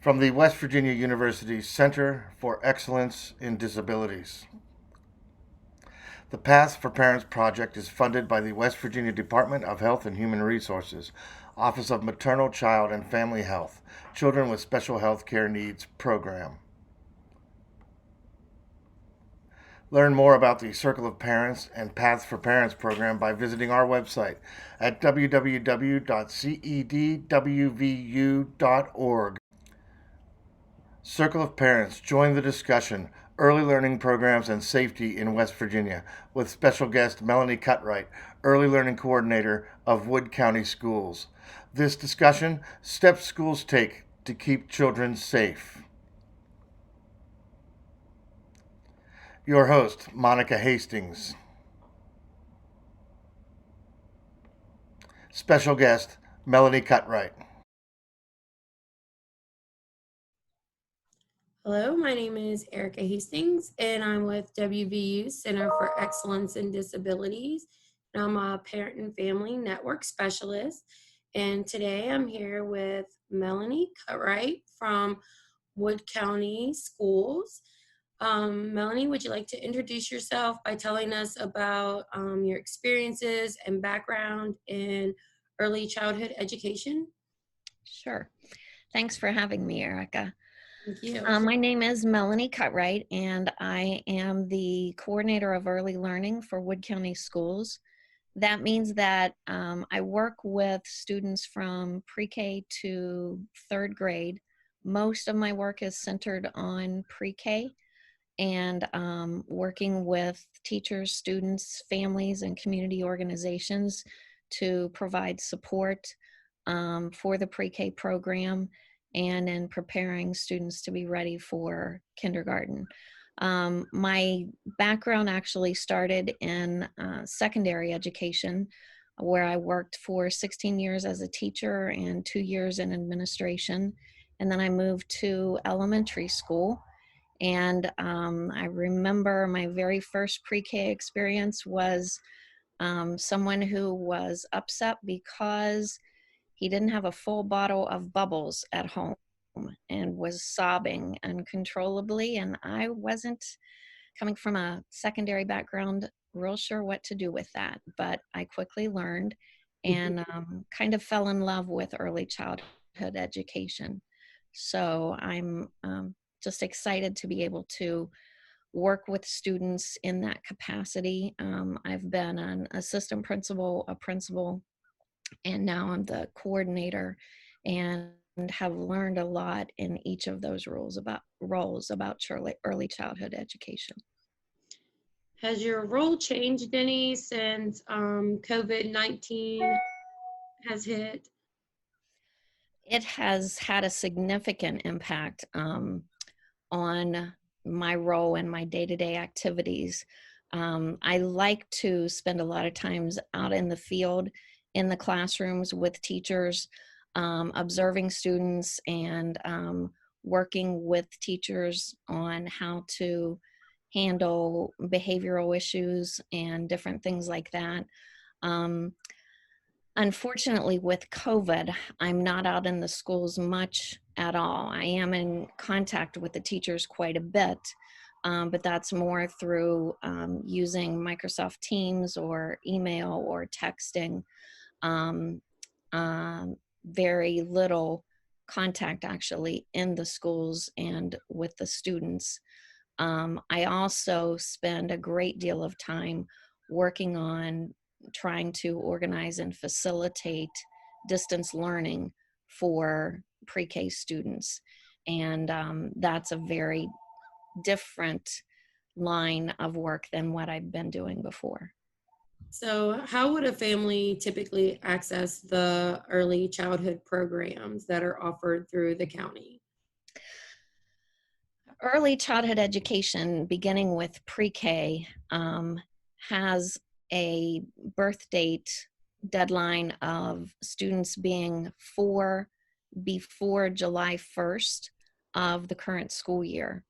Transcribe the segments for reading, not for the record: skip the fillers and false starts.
from the West Virginia University Center for Excellence in Disabilities. The Paths for Parents project is funded by the West Virginia Department of Health and Human Resources, Office of Maternal, Child, and Family Health, Children with Special Health Care Needs program. Learn more about the Circle of Parents and Paths for Parents program by visiting our website at www.cedwvu.org. Circle of Parents, join the discussion. Early Learning Programs and Safety in West Virginia with special guest Melanie Cutright, Early Learning Coordinator of Wood County Schools. This discussion, steps schools take to keep children safe. Your host, Monica Hastings. Special guest, Melanie Cutright. Hello, my name is Erika Hastings, and I'm with WVU Center for Excellence in Disabilities. And I'm a parent and family network specialist. And today I'm here with Melanie Cutright from Wood County Schools. Melanie, would you like to introduce yourself by telling us about your experiences and background in early childhood education? Sure. Thanks for having me, Erica. Thank you. My name is Melanie Cutright, and I am the coordinator of early learning for Wood County Schools. That means that I work with students from pre-K to third grade. Most of my work is centered on pre-K and working with teachers, students, families, and community organizations to provide support for the pre-K program and in preparing students to be ready for kindergarten. My background actually started in secondary education, where I worked for 16 years as a teacher and 2 years in administration. And then I moved to elementary school. And I remember my very first pre-K experience was someone who was upset because he didn't have a full bottle of bubbles at home and was sobbing uncontrollably. And I wasn't, coming from a secondary background, real sure what to do with that. But I quickly learned and kind of fell in love with early childhood education. So I'm just excited to be able to work with students in that capacity. I've been an assistant principal, a principal, and now I'm the coordinator, and have learned a lot in each of those roles about early childhood education. Has your role changed any since COVID-19 has hit? It has had a significant impact on my role and my day-to-day activities. I like to spend a lot of times out in the field, in the classrooms with teachers, observing students and working with teachers on how to handle behavioral issues and different things like that. Um, Unfortunately, with COVID, I'm not out in the schools much at all. I am in contact with the teachers quite a bit, but that's more through using Microsoft Teams or email or texting. Um, Very little contact actually in the schools and with the students. I also spend a great deal of time working on trying to organize and facilitate distance learning for pre-K students. And that's a very different line of work than what I've been doing before. So, how would a family typically access the early childhood programs that are offered through the county? Early childhood education, beginning with pre-K, has a birth date deadline of students being 4 before July 1st of the current school year.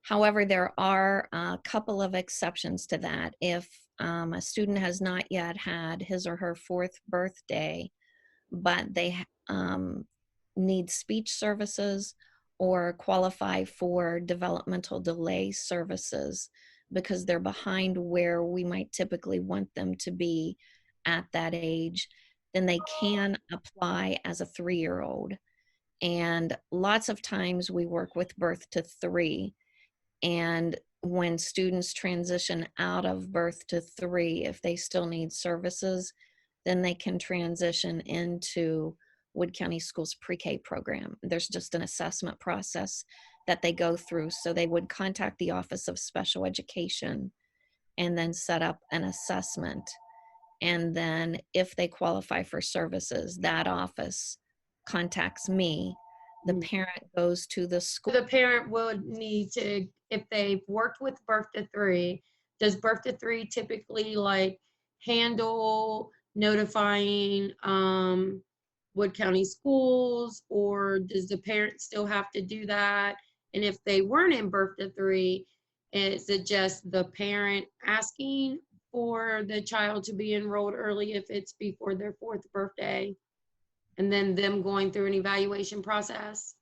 However, there are a couple of exceptions to that. If a student has not yet had his or her 4th birthday, but they need speech services or qualify for developmental delay services because they're behind where we might typically want them to be at that age, then they can apply as a 3-year-old. And lots of times we work with birth to 3. And when students transition out of birth to 3, if they still need services, then they can transition into Wood County Schools pre-K program. There's just an assessment process that they go through. So they would contact the Office of Special Education and then set up an assessment. And then if they qualify for services, that office contacts me. The Mhm. parent goes to the school. The parent would need to, if they've worked with birth to 3, does birth to 3 typically like handle notifying Wood County Schools, or does the parent still have to do that? And if they weren't in birth to 3, is it just the parent asking for the child to be enrolled early if it's before their 4th birthday, and then them going through an evaluation process?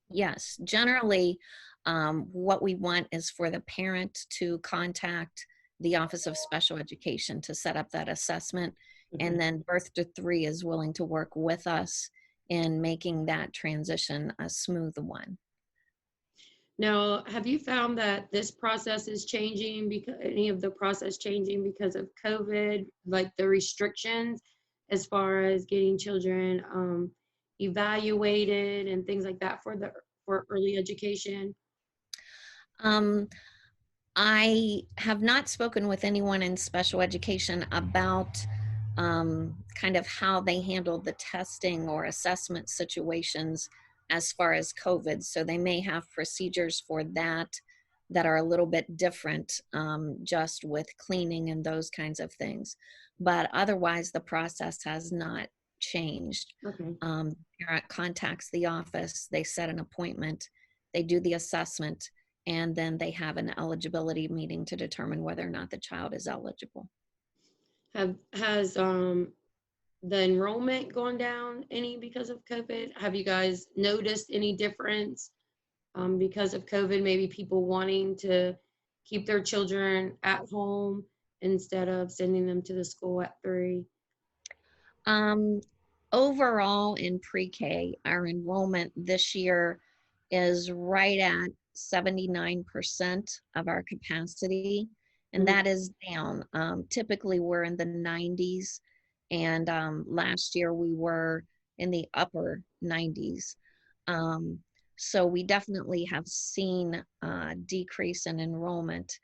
Yes, generally, what we want is for the parent to contact the Office of Special Education to set up that assessment. Okay. And then birth to 3 is willing to work with us in making that transition a smooth one. Now, have you found that this process is changing, because any of the process changing because of COVID, like the restrictions as far as getting children evaluated and things like that for early education? Um, I have not spoken with anyone in special education about kind of how they handle the testing or assessment situations as far as COVID. So they may have procedures for that that are a little bit different, just with cleaning and those kinds of things. But otherwise, the process has not changed. Okay. Parent contacts the office, they set an appointment, they do the assessment, and then they have an eligibility meeting to determine whether or not the child is eligible. Has the enrollment gone down any because of COVID? Have you guys noticed any difference because of COVID? Maybe people wanting to keep their children at home instead of sending them to the school at 3? Um, Overall in pre-K, our enrollment this year is right at 79% of our capacity, and Mhm. that is down. Typically, we're in the 90s, and last year we were in the upper 90s. Um, so we definitely have seen a decrease in enrollment.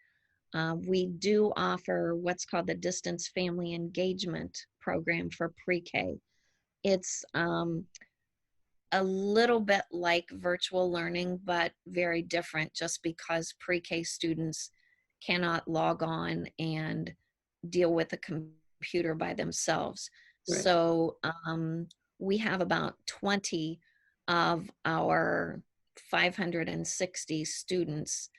We do offer what's called the Distance Family Engagement Program for pre-K. It's a little bit like virtual learning, but very different just because pre-K students cannot log on and deal with a computer by themselves. Right. So we have about 20 of our 560 students.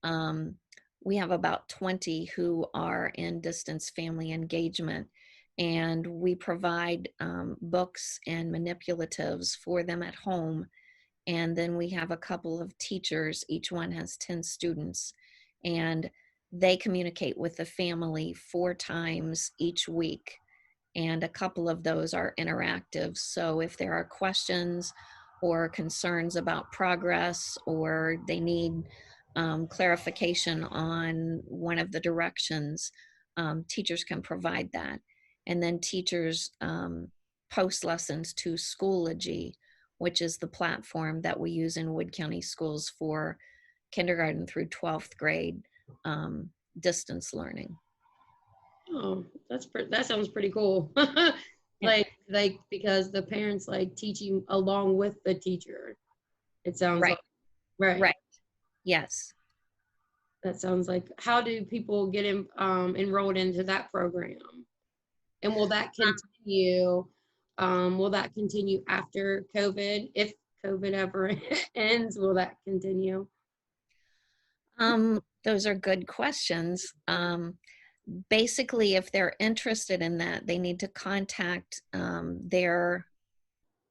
Um, we have about 20 who are in distance family engagement, and we provide books and manipulatives for them at home. And then we have a couple of teachers, each one has 10 students, and they communicate with the family 4 times each week. And a couple of those are interactive. So if there are questions or concerns about progress, or they need clarification on one of the directions, teachers can provide that. And then teachers post lessons to Schoology, which is the platform that we use in Wood County Schools for kindergarten through 12th grade distance learning. Oh, that sounds pretty cool. Yeah. Like because the parents like teaching along with the teacher. It sounds Right, like, right. right. Yes. That sounds like, how do people get enrolled into that program? And will that continue? Will that continue after COVID? If COVID ever ends, will that continue? Those are good questions. Basically, if they're interested in that, they need to contact their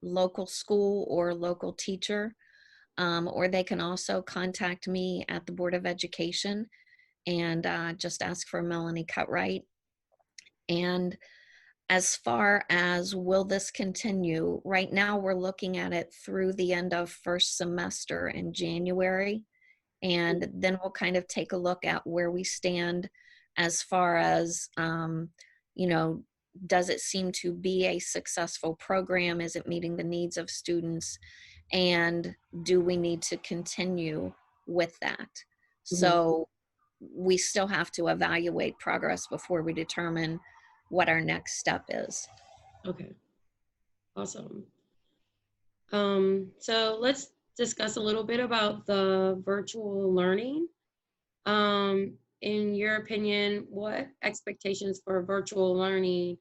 local school or local teacher. or they can also contact me at the Board of Education and just ask for Melanie Cutright. And as far as will this continue, right now we're looking at it through the end of first semester in January. And then we'll kind of take a look at where we stand as far as, you know, does it seem to be a successful program? Is it meeting the needs of students? And do we need to continue with that? Mhm. So we still have to evaluate progress before we determine what our next step is. Okay, awesome. So let's discuss a little bit about the virtual learning. In your opinion, what expectations for virtual learning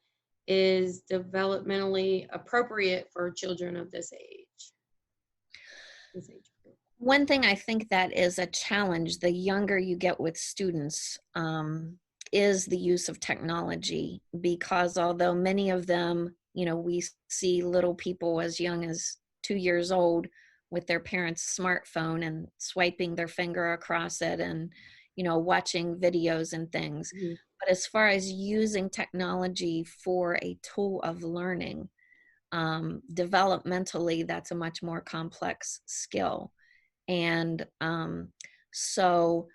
is developmentally appropriate for children of this age? This age group? One thing I think that is a challenge the younger you get with students is the use of technology, because although many of them, you know, we see little people as young as 2 years old with their parents' smartphone and swiping their finger across it and, you know, watching videos and things. Mhm. But as far as using technology for a tool of learning, developmentally, that's a much more complex skill. And so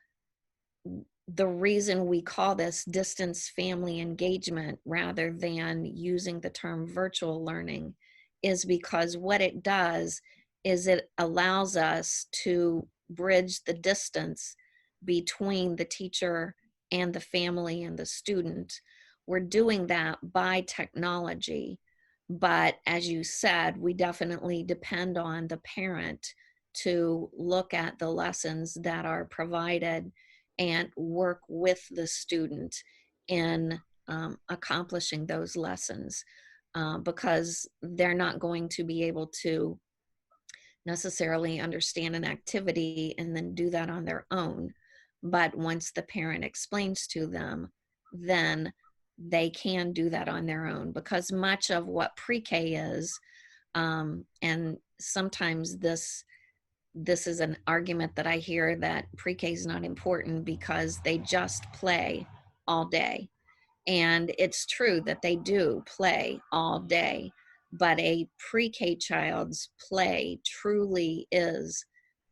the reason we call this distance family engagement rather than using the term virtual learning is because what it does is it allows us to bridge the distance between the teacher and the family and the student. We're doing that by technology, but as you said, we definitely depend on the parent to look at the lessons that are provided and work with the student in accomplishing those lessons, because they're not going to be able to necessarily understand an activity and then do that on their own. But once the parent explains to them, then they can do that on their own, because much of what pre-K is, and sometimes this is an argument that I hear, that pre-K is not important because they just play all day. And it's true that they do play all day, but a pre-K child's play truly is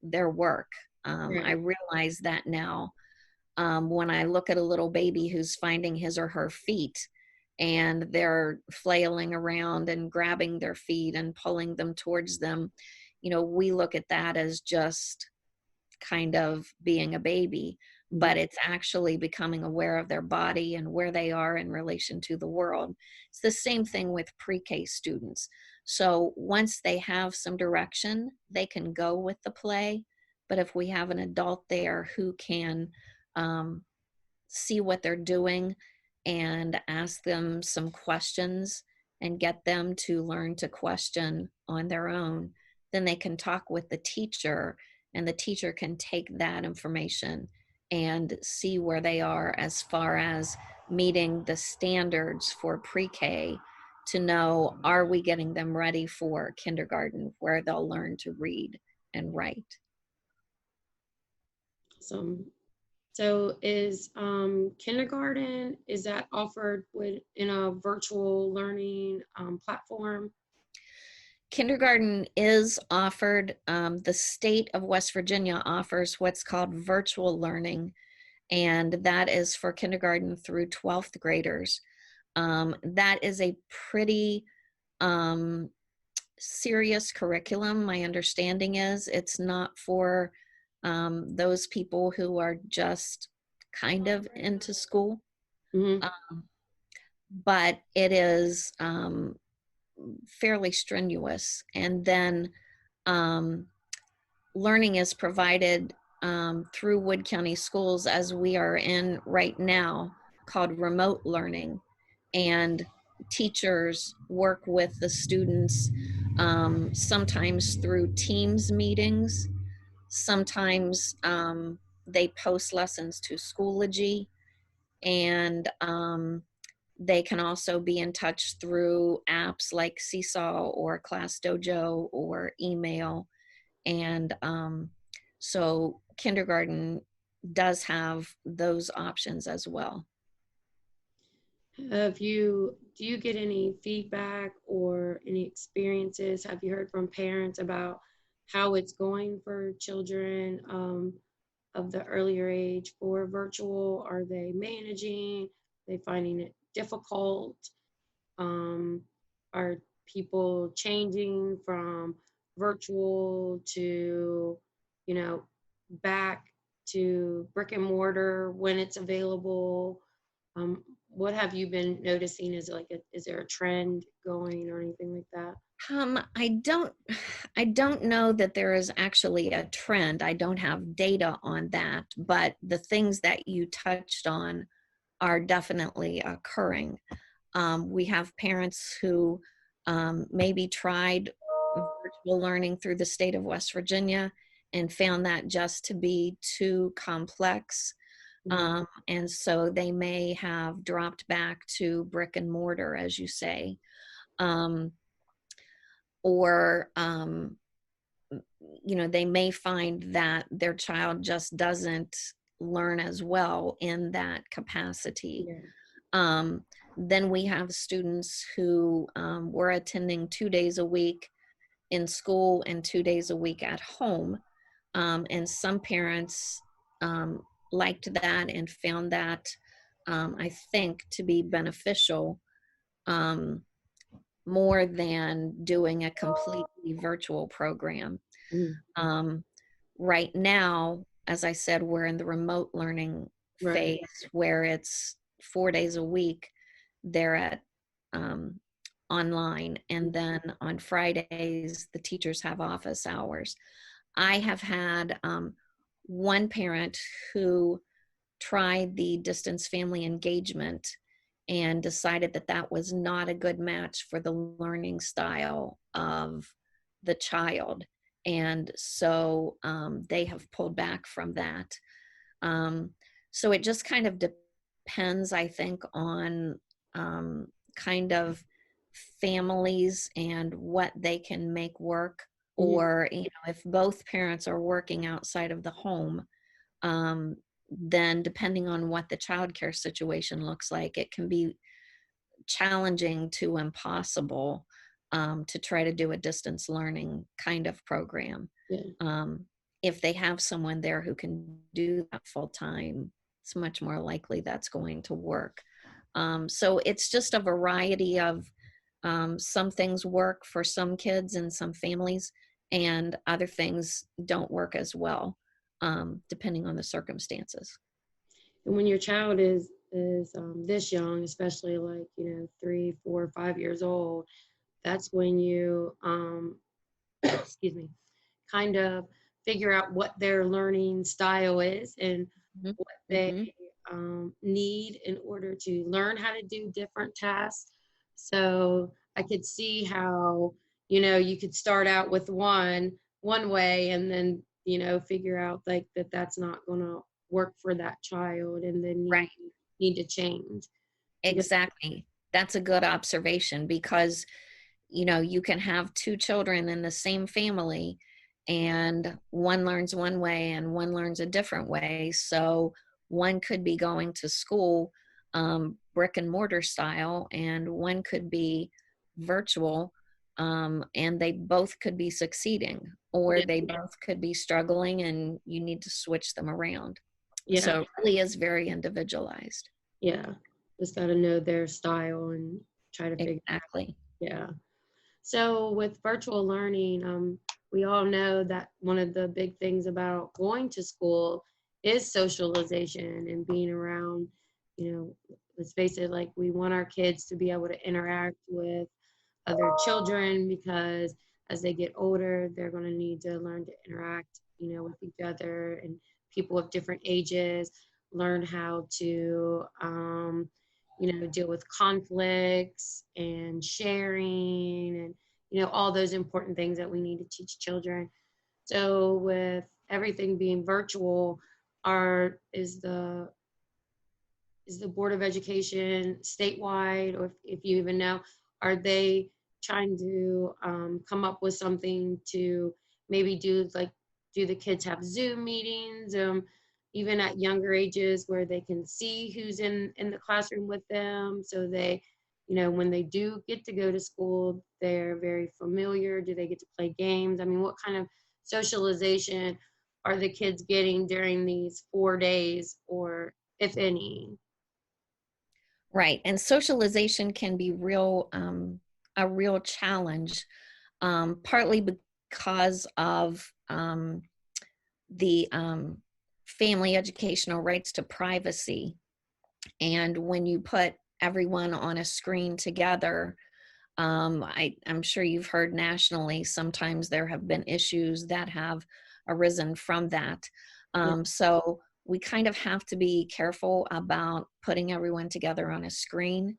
their work. I Right. realize that now, when I look at a little baby who's finding his or her feet and they're flailing around and grabbing their feet and pulling them towards them, you know, we look at that as just kind of being a baby, but Mhm. it's actually becoming aware of their body and where they are in relation to the world. It's the same thing with pre-K students. So once they have some direction, they can go with the play. But if we have an adult there who can um, see what they're doing and ask them some questions and get them to learn to question on their own, then they can talk with the teacher, and the teacher can take that information and see where they are as far as meeting the standards for pre-K, to know, are we getting them ready for kindergarten where they'll learn to read and write. So is kindergarten, is that offered in a virtual learning platform? Kindergarten is offered. The state of West Virginia offers what's called virtual learning, and that is for kindergarten through 12th graders. That is a pretty um, serious curriculum. My understanding is it's not for those people who are just kind of into school, Hmm. but it is fairly strenuous. And then um, learning is provided through Wood County Schools, as we are in right now, called remote learning. And teachers work with the students, sometimes through Teams meetings, sometimes they post lessons to Schoology, and they can also be in touch through apps like Seesaw or Class Dojo or email. And so kindergarten does have those options as well. Do you get any feedback or any experiences? Have you heard from parents about how it's going for children of the earlier age for virtual? Are they managing? Are they finding it difficult? Um, are people changing from virtual to, you know, back to brick and mortar when it's available? What have you been noticing? Is there a trend going or anything like that? I don't, I don't know that there is actually a trend. I don't have data on that, but the things that you touched on are definitely occurring. We have parents who maybe tried virtual learning through the state of West Virginia and found that just to be too complex. Mhm. And so they may have dropped back to brick and mortar, as you say. Um, or they may find that their child just doesn't learn as well in that capacity. Yeah. um, then we have students who were attending 2 days a week in school and 2 days a week at home, and some parents liked that and found that, I think, to be beneficial, um, more than doing a completely virtual program. Mhm. Um, right now, as I said, we're in the remote learning Right. phase where it's 4 days a week. They're at online, and then on Fridays, the teachers have office hours. I have had one parent who tried the distance family engagement and decided that that was not a good match for the learning style of the child. And so they have pulled back from that. Um, so it just kind of depends, I think, on kind of families and what they can make work. Mhm. Or, if both parents are working outside of the home, um, then depending on what the childcare situation looks like, it can be challenging to impossible to try to do a distance learning kind of program. Yeah. Um, if they have someone there who can do that full time, it's much more likely that's going to work. So it's just a variety of, some things work for some kids and some families, and other things don't work as well, depending on the circumstances. And when your child is this young, especially like 3, 4, 5 years old, that's when you excuse me, kind of figure out what their learning style is and Mhm. what they Mhm. need in order to learn how to do different tasks. So I could see how, you could start out with one way and then, figure out like that's not going to work for that child and then Right. need to change. Because Exactly. That's a good observation because, you can have two children in the same family, and one learns one way and one learns a different way. So one could be going to school brick and mortar style, and one could be virtual, and they both could be succeeding, or yeah, they both could be struggling, and you need to switch them around. yeah, So it really is very individualized. yeah. Just got to know their style and try to figure. Exactly. Yeah. So with virtual learning, we all know that one of the big things about going to school is socialization and being around, let's face it, like we want our kids to be able to interact with other children because as they get older, they're going to need to learn to interact, with each other and people of different ages, learn how to, deal with conflicts and sharing and, all those important things that we need to teach children. So with everything being virtual, are is the Board of Education statewide, or if you even know, are they trying to come up with something to maybe do the kids have Zoom meetings, even at younger ages where they can see who's in the classroom with them, so they, when they do get to go to school, they're very familiar. Do they get to play games? I mean, what kind of socialization are the kids getting during these 4 days, or if any? Right. And socialization can be a real challenge, partly because of the family educational rights to privacy. And when you put everyone on a screen together, I'm sure you've heard nationally, sometimes there have been issues that have arisen from that. Yeah. So we kind of have to be careful about putting everyone together on a screen.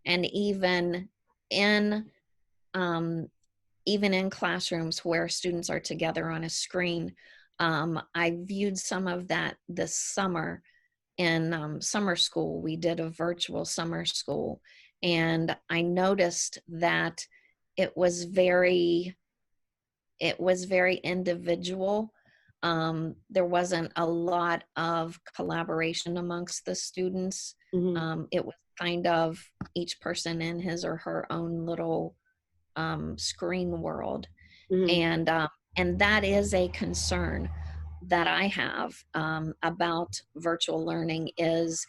And in um, even in classrooms where students are together on a screen, I viewed some of that this summer in summer school. We did a virtual summer school, and I noticed that it was very individual. There wasn't a lot of collaboration amongst the students. Hmm. It was kind of each person in his or her own little screen world, Hmm. and that is a concern that I have about virtual learning. Is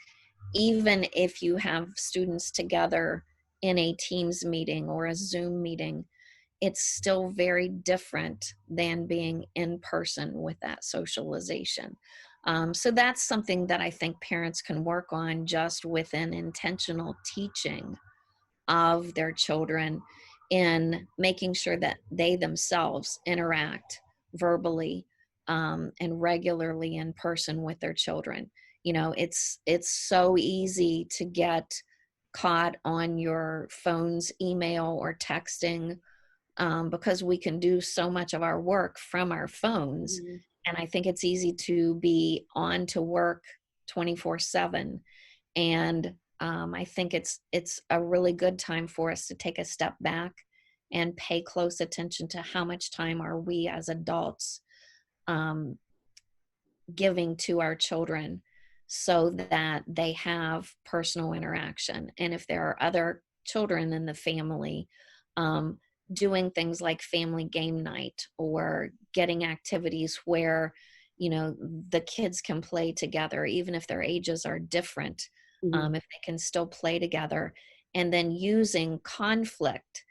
even if you have students together in a Teams meeting or a Zoom meeting, it's still very different than being in person with that socialization. So that's something that I think parents can work on just within intentional teaching of their children, in making sure that they themselves interact verbally and regularly in person with their children. It's so easy to get caught on your phone's email or texting, because we can do so much of our work from our phones. Hmm. And I think it's easy to be on to work 24/7. And I think it's a really good time for us to take a step back and pay close attention to how much time are we as adults um, giving to our children, so that they have personal interaction. And if there are other children in the family, um, doing things like family game night, or getting activities where the kids can play together, even if their ages are different, Hmm. if they can still play together, and then using conflict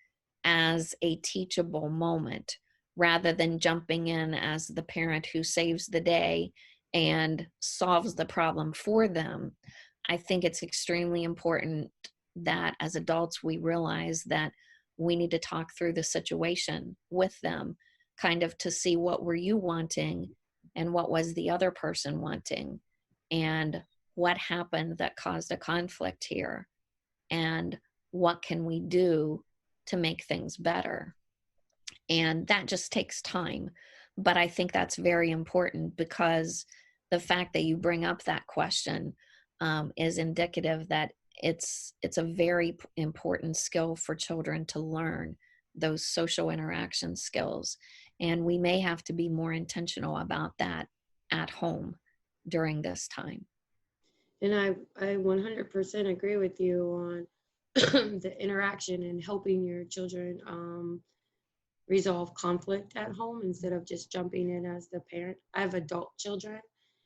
as a teachable moment, rather than jumping in as the parent who saves the day and solves the problem for them. I think it's extremely important that as adults we realize that we need to talk through the situation with them, kind of to see what were you wanting and what was the other person wanting, and what happened that caused a conflict here, and what can we do to make things better. And that just takes time. But I think that's very important, because the fact that you bring up that question is indicative that it's a very important skill for children to learn, those social interaction skills. And we may have to be more intentional about that at home during this time. And I 100% agree with you on the interaction and helping your children resolve conflict at home instead of just jumping in as the parent. I have adult children,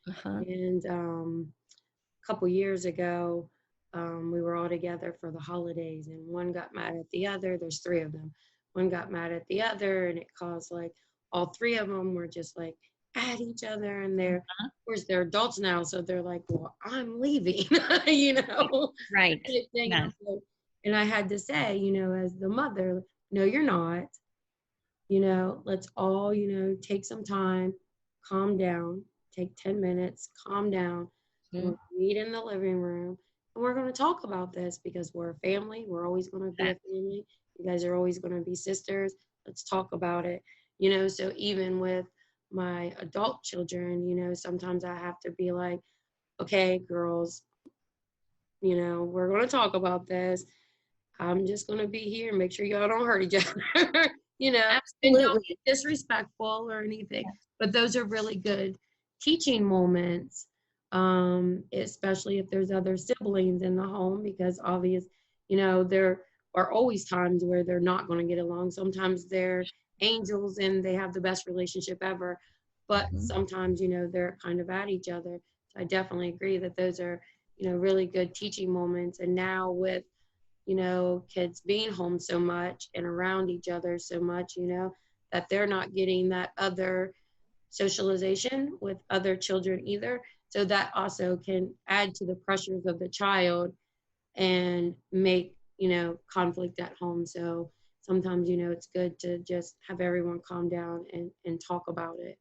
Uh-huh. and a couple years ago, we were all together for the holidays, and one got mad at the other. There's three of them. One got mad at the other, and it caused like all three of them were just like at each other. And they're, of course, they're adults now, so they're like, "Well, I'm leaving," you know. Right. Type thing. And I Yes. was like, and I had to say, as the mother, no, you're not. Let's all, take some time, calm down, take 10 minutes, calm down. Mhm. We'll meet in the living room, and we're going to talk about this because we're a family. We're always going to be a Exactly. family. You guys are always going to be sisters. Let's talk about it. So even with my adult children, sometimes I have to be like, okay, girls, we're going to talk about this. I'm just going to be here and make sure y'all don't hurt each other. you know, and don't be Absolutely. disrespectful or anything. But those are really good teaching moments, especially if there's other siblings in the home, because there are always times where they're not going to get along. Sometimes they're angels and they have the best relationship ever, but Mhm. sometimes, they're kind of at each other. So I definitely agree that those are, really good teaching moments. And now with, kids being home so much and around each other so much, that they're not getting that other socialization with other children either. So that also can add to the pressures of the child and make, conflict at home. So sometimes, it's good to just have everyone calm down and talk about it.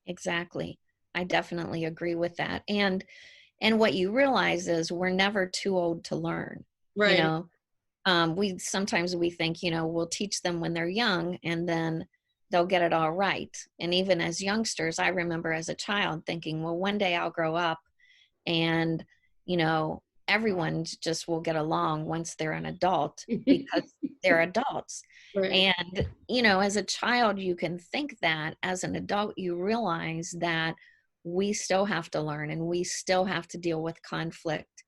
Exactly. I definitely agree with that. And what you realize is we're never too old to learn. You Right. know, we sometimes we think, we'll teach them when they're young and then they'll get it all right. And even as youngsters, I remember as a child thinking, well, one day I'll grow up and, everyone just will get along once they're an adult because they're adults. Right. And, as a child, you can think that. As an adult, you realize that we still have to learn and we still have to deal with conflict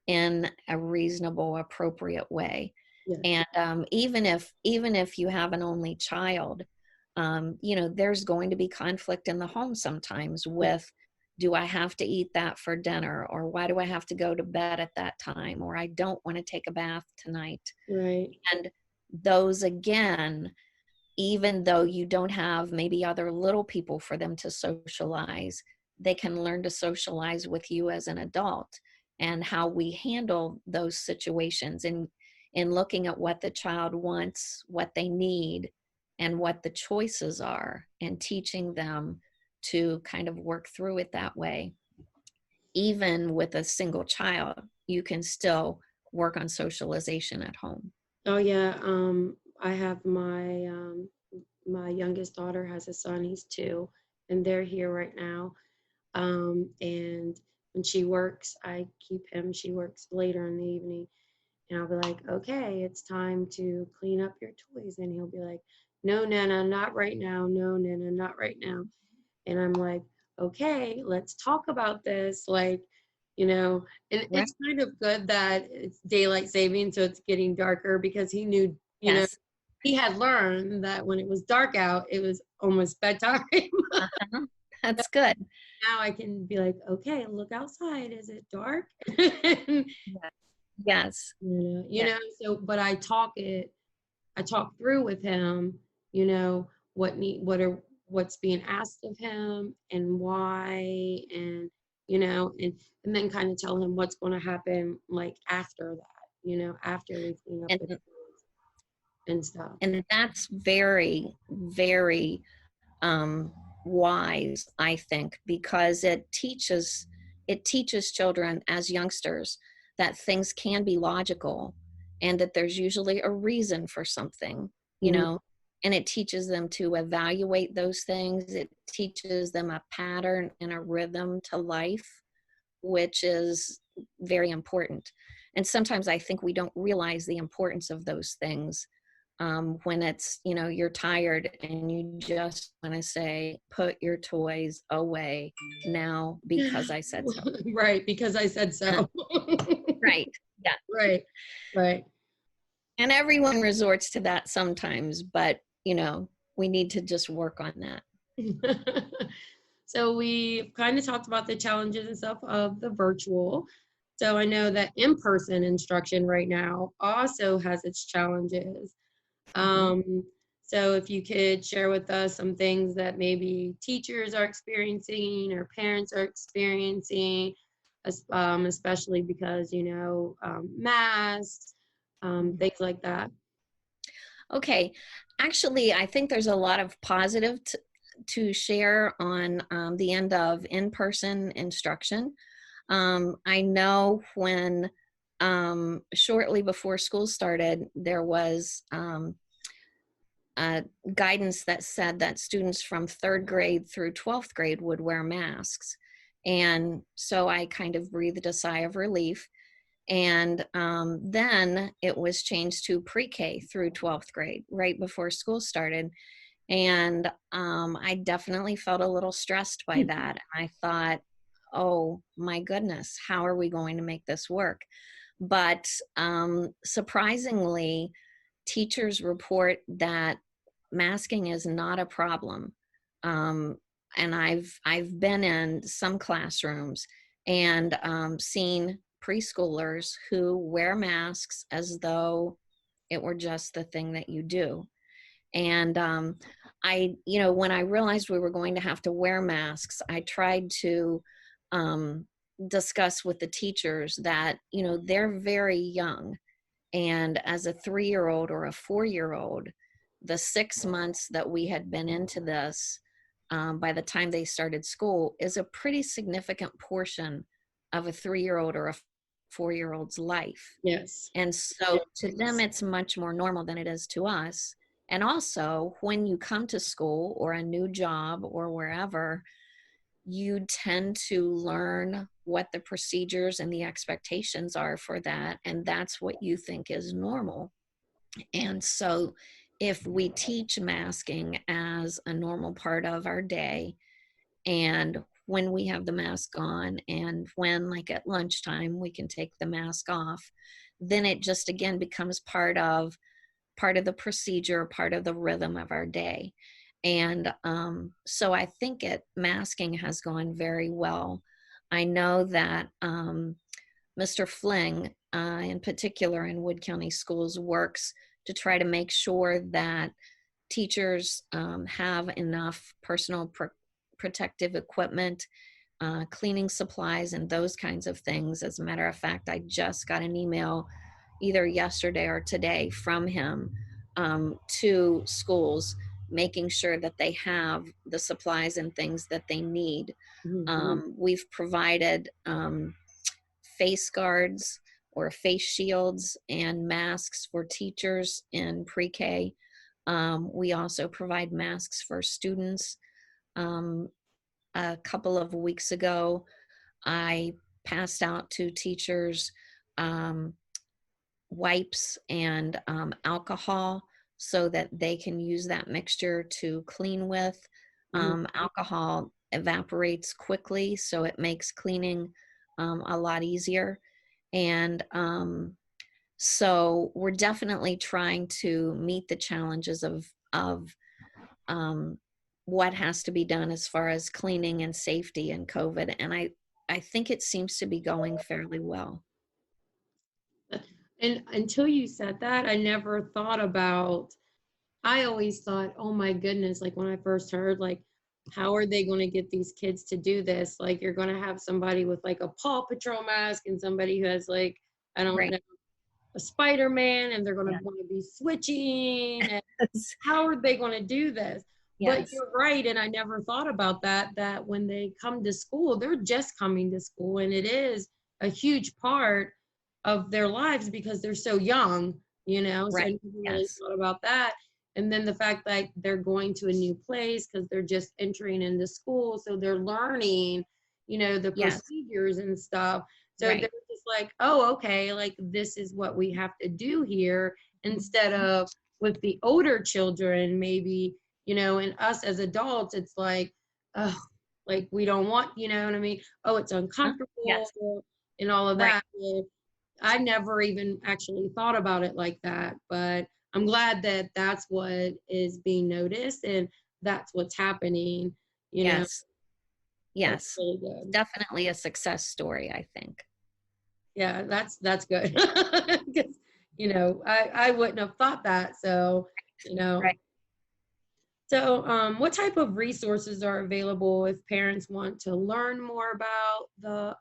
in a reasonable, appropriate way. Yeah. And even if you have an only child, there's going to be conflict in the home sometimes with, do I have to eat that for dinner, or why do I have to go to bed at that time, or I don't want to take a bath tonight. Right. And those again, even though you don't have maybe other little people for them to socialize, they can learn to socialize with you as an adult. And how we handle those situations and in looking at what the child wants, what they need, and what the choices are, and teaching them to kind of work through it that way. Even with a single child, you can still work on socialization at home. Oh yeah. I have my youngest daughter has a son, he's 2, and they're here right now. And when she works, I keep him. She works later in the evening. And I'll be like, okay, it's time to clean up your toys. And he'll be like, no, Nana, not right now. No, Nana, not right now. And I'm like, okay, let's talk about this. And Right. it's kind of good that it's daylight saving, so it's getting darker, because he knew, Yes. he had learned that when it was dark out, it was almost bedtime. Uh-huh. That's good. Now I can be like, okay, look outside. Is it dark? Yeah. Yes. Yeah. But I talk through with him, you know, what's being asked of him and why, and, and then kind of tell him what's going to happen like after that, after we clean up And the toys and stuff. and that's very, very um, wise, I think, because it teaches children as youngsters that things can be logical and that there's usually a reason for something, you Mhm. know, and it teaches them to evaluate those things. It teaches them a pattern and a rhythm to life, which is very important. And sometimes I think we don't realize the importance of those things when it's, you're tired and you just want to say, put your toys away now because I said so. Right, because I said so. Right. Yeah. Right, right. And everyone resorts to that sometimes, but, we need to just work on that. So we kind of talked about the challenges and stuff of the virtual. So I know that in-person instruction right now also has its challenges. Mhm. Um, so if you could share with us some things that maybe teachers are experiencing or parents are experiencing, especially because, masks, things like that. Okay. Actually, I think there's a lot of positive to share on the end of in-person instruction. I know when shortly before school started, there was guidance that said that students from third grade through 12th grade would wear masks. And so I kind of breathed a sigh of relief. And then it was changed to pre-K through 12th grade, right before school started. And I definitely felt a little stressed by that. I thought, oh my goodness, how are we going to make this work? But surprisingly, teachers report that masking is not a problem. Um, and I've been in some classrooms and seen preschoolers who wear masks as though it were just the thing that you do. And when I realized we were going to have to wear masks, I tried to um, discuss with the teachers that, they're very young. And as a 3-year-old or a 4-year-old, the 6 months that we had been into this, by the time they started school, is a pretty significant portion of a 3-year-old or a 4-year-old's life. Yes. And so to them, it's much more normal than it is to us. And also, when you come to school or a new job or wherever, you tend to learn what the procedures and the expectations are for that. And that's what you think is normal. And so, if we teach masking as a normal part of our day, and when we have the mask on, and when, like at lunchtime, we can take the mask off, then it just again becomes part of the procedure, part of the rhythm of our day. And so I think masking has gone very well. I know that Mr. Fling, in particular in Wood County Schools, works to try to make sure that teachers have enough personal protective equipment, cleaning supplies, and those kinds of things. As a matter of fact, I just got an email either yesterday or today from him to schools, making sure that they have the supplies and things that they need. We've provided face guards or face shields and masks for teachers in pre-K. We also provide masks for students. A couple of weeks ago, I passed out to teachers wipes and alcohol so that they can use that mixture to clean with. Alcohol evaporates quickly, so it makes cleaning a lot easier. And so we're definitely trying to meet the challenges of what has to be done as far as cleaning and safety and COVID. And I think it seems to be going fairly well. And until you said that, I never thought about, I always thought, oh my goodness, like when I first heard, like, how are they going to get these kids to do this? Like, you're going to have somebody with like a Paw Patrol mask and somebody who has like, I don't Right. know, a Spider-Man, and they're going to Yeah. want to be switching. And how are they going to do this? But Yes. you're right. And I never thought about that when they come to school, they're just coming to school. And it is a huge part of their lives because they're so young, so I Right. never really Yes. thought about that. And then the fact that they're going to a new place because they're just entering into school. So they're learning, the Yes. procedures and stuff. So they're Right. just like, oh, okay, like this is what we have to do here, instead of with the older children, maybe, and us as adults, it's like, oh, like we don't want, you know what I mean? Oh, it's Huh? Yes. uncomfortable and all of Right. that. I never even actually thought about it like that, but I'm glad that that's what is being noticed and that's what's happening. Yes. That's Yes. really good. Definitely a success story, I think. Yeah, that's good. Because, I wouldn't have thought that. So, you know, Right. so what type of resources are available if parents want to learn more about the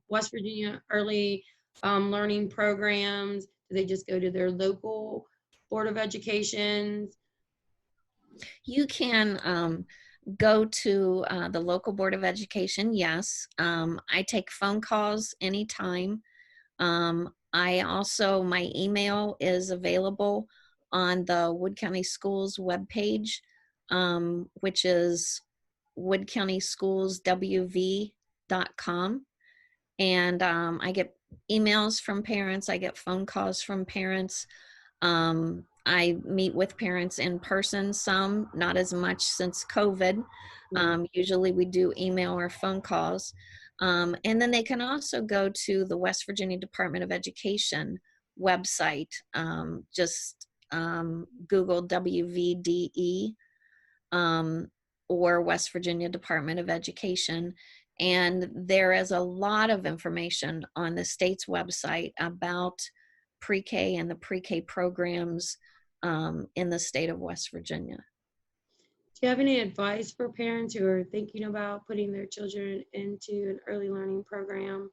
West Virginia early learning programs? Do they just go to their local Board of Education? You can go to the local Board of Education. Yes. I take phone calls anytime. I also, my email is available on the Wood County Schools webpage, which is woodcountyschoolswv.com. And I get emails from parents, I get phone calls from parents. I meet with parents in person, some, not as much since COVID. Usually we do email or phone calls. And then they can also go to the West Virginia Department of Education website. Just Google WVDE, um, or West Virginia Department of Education. And there is a lot of information on the state's website about pre-K and the pre-K programs in the state of West Virginia. Do you have any advice for parents who are thinking about putting their children into an early learning program?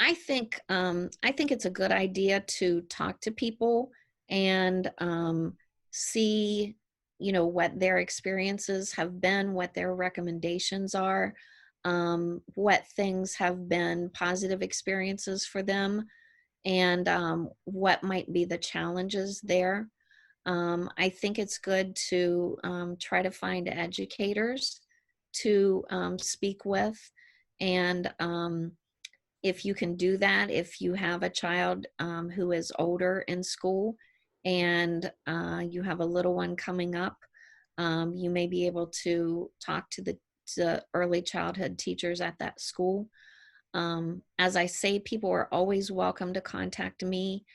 I think it's a good idea to talk to people and see, you know, what their experiences have been, what their recommendations are, what things have been positive experiences for them, and what might be the challenges there. I think it's good to try to find educators to speak with, and if you can do that, if you have a child who is older in school and you have a little one coming up, you may be able to talk to the early childhood teachers at that school. As I say, people are always welcome to contact me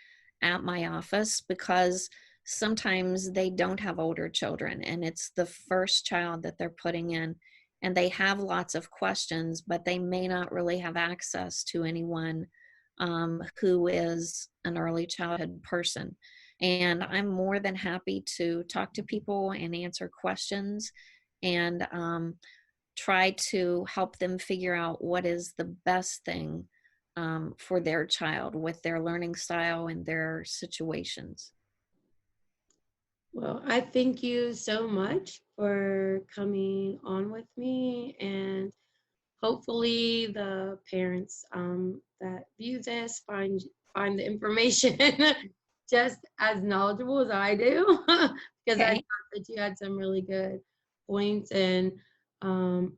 at my office, because sometimes they don't have older children and it's the first child that they're putting in, and they have lots of questions, but they may not really have access to anyone who is an early childhood person. And I'm more than happy to talk to people and answer questions, and try to help them figure out what is the best thing for their child with their learning style and their situations. Well, I thank you so much for coming on with me, and hopefully the parents that view this find the information just as knowledgeable as I do, because I Okay. thought that you had some really good points, um,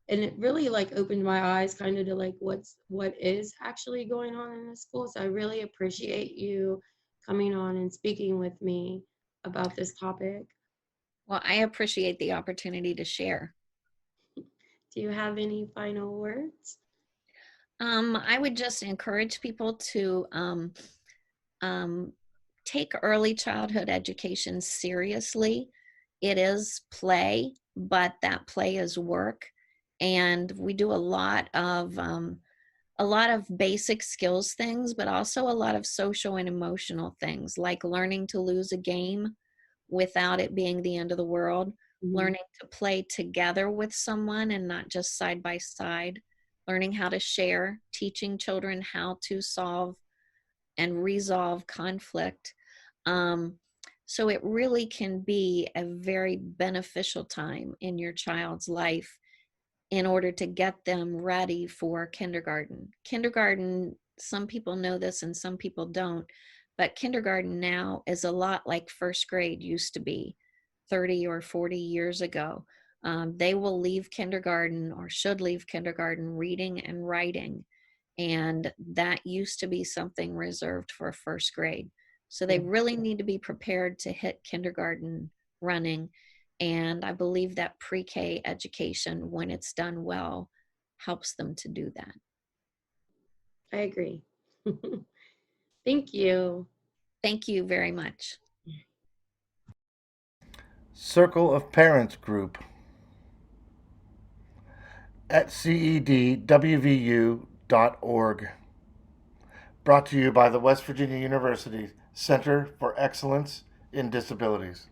and it really like opened my eyes kind of to like what is actually going on in the school. So I really appreciate you coming on and speaking with me about this topic. Well, I appreciate the opportunity to share. Do you have any final words? I would just encourage people to um, take early childhood education seriously. It is play, but that play is work. And we do a lot of basic skills things, but also a lot of social and emotional things, like learning to lose a game without it being the end of the world, Mhm. learning to play together with someone and not just side by side, learning how to share, teaching children how to solve and resolve conflict. Um, so it really can be a very beneficial time in your child's life in order to get them ready for kindergarten. Kindergarten, some people know this and some people don't, but kindergarten now is a lot like first grade used to be 30 or 40 years ago. They will leave kindergarten, or should leave kindergarten, reading and writing. And that used to be something reserved for first grade. So they Yeah, really need to be prepared to hit kindergarten running. And I believe that pre-K education, when it's done well, helps them to do that. I agree. Thank you. Thank you very much. Circle of Parents Group at cedwvu.org. Brought to you by the West Virginia University Center for Excellence in Disabilities.